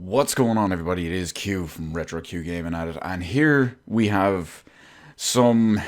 What's going on, everybody? It is Q from Retro Q Gaming at it, and here we have some.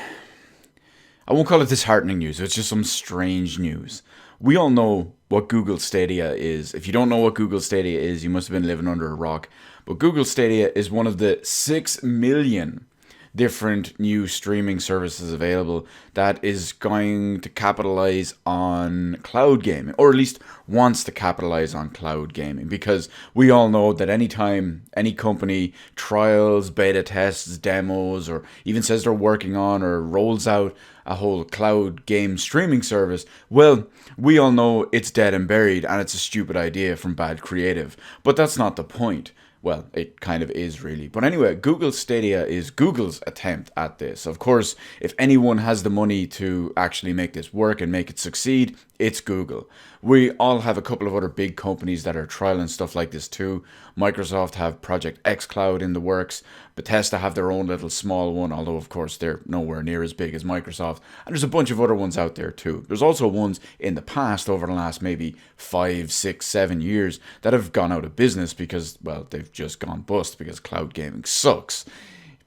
I won't call it disheartening news. It's just some strange news. We all know what Google Stadia is. If you don't know what Google Stadia is, you must have been living under a rock. But Google Stadia is one of the 6 million different new streaming services available that is going to capitalize on cloud gaming, or at least wants to capitalize on cloud gaming, because we all know that anytime any company trials, beta tests, demos, or even says they're working on or rolls out a whole cloud game streaming service, well, we all know it's dead and buried and it's a stupid idea from bad creative. But that's not the point. Well, it kind of is, really. But anyway, Google Stadia is Google's attempt at this. Of course, if anyone has the money to actually make this work and make it succeed, it's Google. We all have a couple of other big companies that are trialing stuff like this too. Microsoft have Project xCloud in the works. Bethesda have their own little small one, although of course they're nowhere near as big as Microsoft. And there's a bunch of other ones out there too. There's also ones in the past, over the last maybe 5, 6, 7 years, that have gone out of business because, well, they've just gone bust because cloud gaming sucks.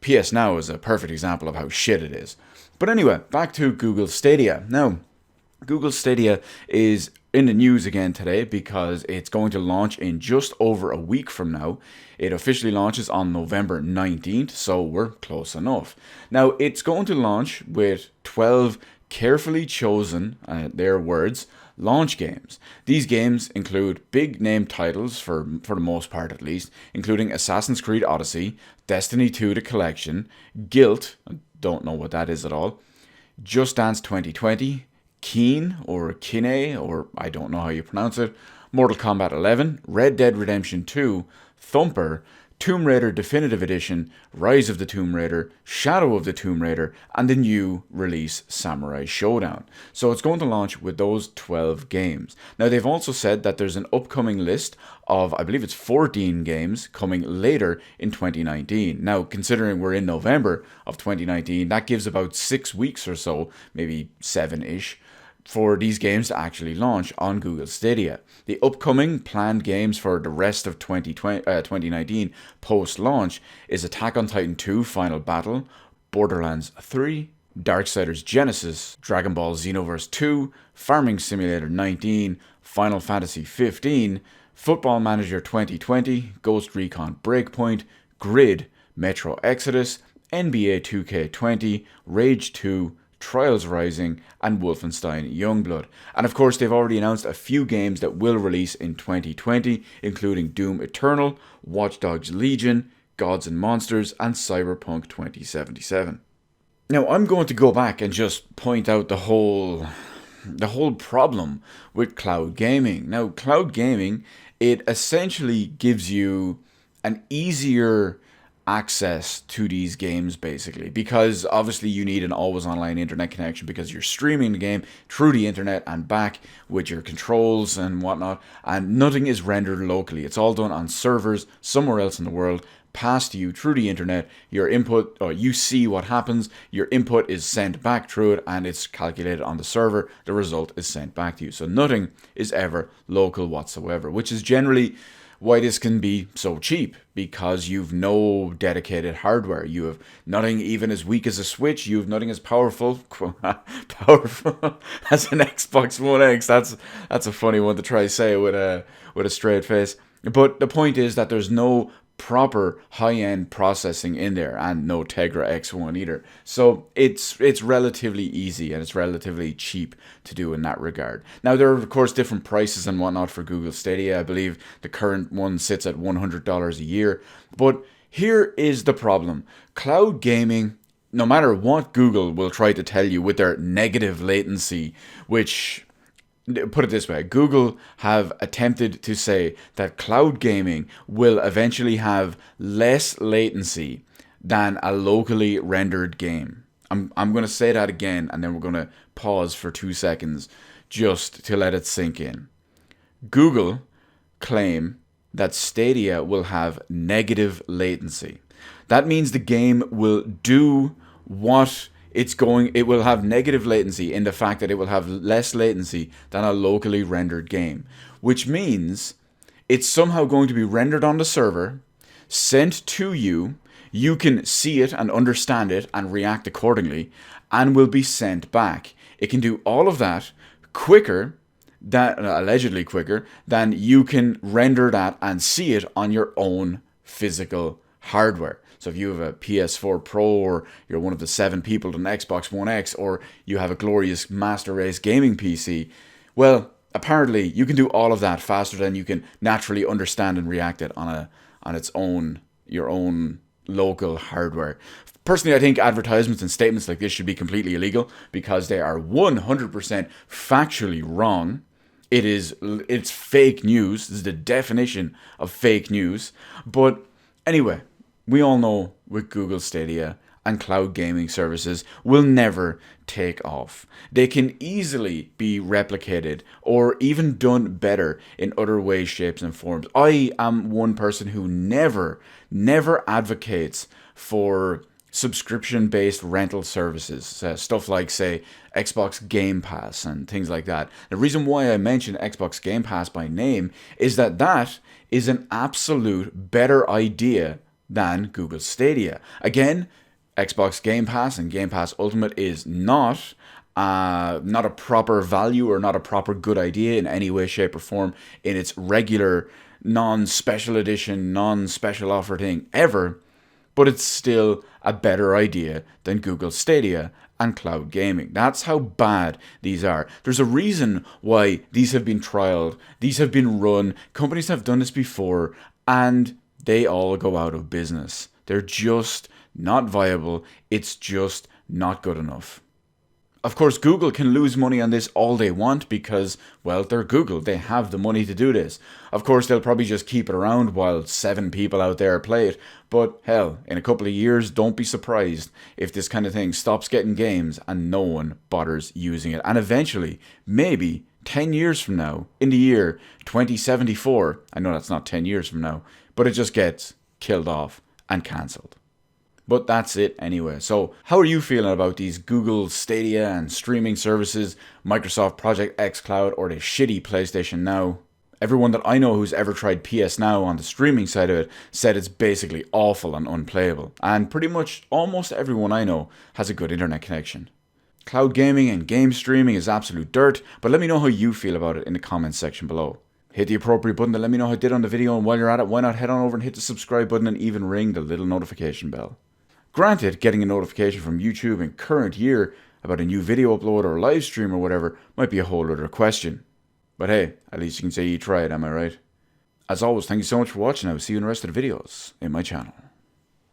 PS Now is a perfect example of how shit it is. But anyway, back to Google Stadia. Now, Google Stadia is in the news again today because it's going to launch in just over a week from now. It officially launches on November 19th, so we're close enough. Now, it's going to launch with 12 carefully chosen, their words, launch games. These games include big name titles, for the most part at least, including Assassin's Creed Odyssey, Destiny 2 The Collection, Guilt, I don't know what that is at all, Just Dance 2020, Keen or Kine, or I don't know how you pronounce it, Mortal Kombat 11, Red Dead Redemption 2, Thumper, Tomb Raider Definitive Edition, Rise of the Tomb Raider, Shadow of the Tomb Raider, and the new release Samurai Showdown. So it's going to launch with those 12 games. Now, they've also said that there's an upcoming list of, I believe it's 14 games coming later in 2019. Now, considering we're in November of 2019, that gives about 6 weeks or so, maybe 7-ish, for these games to actually launch on Google Stadia. The upcoming planned games for the rest of 2019 post-launch is Attack on Titan 2 Final Battle, Borderlands 3, Darksiders Genesis, Dragon Ball Xenoverse 2, Farming Simulator 19, Final Fantasy 15, Football Manager 2020, Ghost Recon Breakpoint, Grid, Metro Exodus, NBA 2K20, Rage 2, Trials Rising, and Wolfenstein Youngblood. And of course, they've already announced a few games that will release in 2020, including Doom Eternal, Watch Dogs Legion, Gods and Monsters, and Cyberpunk 2077. Now, I'm going to go back and just point out the whole problem with cloud gaming. Now, cloud gaming, it essentially gives you an easier access to these games, basically, because obviously you need an always online internet connection because you're streaming the game through the internet and back with your controls and whatnot, and nothing is rendered locally. It's all done on servers somewhere else in the world, passed to you through the internet. Your input, or you see what happens, your input is sent back through it and it's calculated on the server. The result is sent back to you, so nothing is ever local whatsoever, which is generally why this can be so cheap, because you've no dedicated hardware. You have nothing even as weak as a Switch. You have nothing as powerful as an Xbox One X. That's a funny one to try to say with a straight face. But the point is that there's no proper high-end processing in there, and no Tegra X1 either. So it's relatively easy and it's relatively cheap to do in that regard. Now, there are of course different prices and whatnot for Google Stadia. I believe the current one sits at $100 a year. But here is the problem. Cloud gaming, no matter what Google will try to tell you with their negative latency, which, put it this way, Google have attempted to say that cloud gaming will eventually have less latency than a locally rendered game. I'm going to say that again, and then we're going to pause for 2 seconds just to let it sink in. Google claim that Stadia will have negative latency. That means the game will do what it will have negative latency in the fact that it will have less latency than a locally rendered game, which means It's somehow going to be rendered on the server, sent to you. You can see it and understand it and react accordingly, and will be sent back. It can do all of that quicker, that allegedly quicker, than you can render that and see it on your own physical hardware. So if you have a PS4 Pro, or you're one of the 7 people with an Xbox One X, or you have a glorious Master Race gaming PC, well, apparently you can do all of that faster than you can naturally understand and react it on its own, your own local hardware. Personally, I think advertisements and statements like this should be completely illegal because they are 100% factually wrong. It's fake news. This is the definition of fake news. But anyway, we all know with Google Stadia and cloud gaming services will never take off. They can easily be replicated or even done better in other ways, shapes, and forms. I am one person who never advocates for subscription-based rental services, stuff like, say, Xbox Game Pass and things like that. The reason why I mention Xbox Game Pass by name is that is an absolute better idea than Google Stadia. Again, Xbox Game Pass and Game Pass Ultimate is not a proper value or not a proper good idea in any way, shape, or form in its regular non-special edition, non-special offer thing ever, but it's still a better idea than Google Stadia and cloud gaming. That's how bad these are. There's a reason why these have been trialed, these have been run, companies have done this before, and they all go out of business. They're just not viable. It's just not good enough. Of course, Google can lose money on this all they want because, well, they're Google. They have the money to do this. Of course, they'll probably just keep it around while 7 people out there play it. But hell, in a couple of years, don't be surprised if this kind of thing stops getting games and no one bothers using it. And eventually, maybe 10 years from now, in the year 2074, I know that's not 10 years from now, but it just gets killed off and cancelled. But that's it anyway. So how are you feeling about these Google Stadia and streaming services, Microsoft Project X Cloud, or the shitty PlayStation Now? Everyone that I know who's ever tried PS Now on the streaming side of it said it's basically awful and unplayable. And pretty much almost everyone I know has a good internet connection. Cloud gaming and game streaming is absolute dirt, but let me know how you feel about it in the comments section below. Hit the appropriate button to let me know how it did on the video, and while you're at it, why not head on over and hit the subscribe button and even ring the little notification bell. Granted, getting a notification from YouTube in current year about a new video upload or live stream or whatever might be a whole other question. But hey, at least you can say you tried, am I right? As always, thank you so much for watching. I will see you in the rest of the videos in my channel.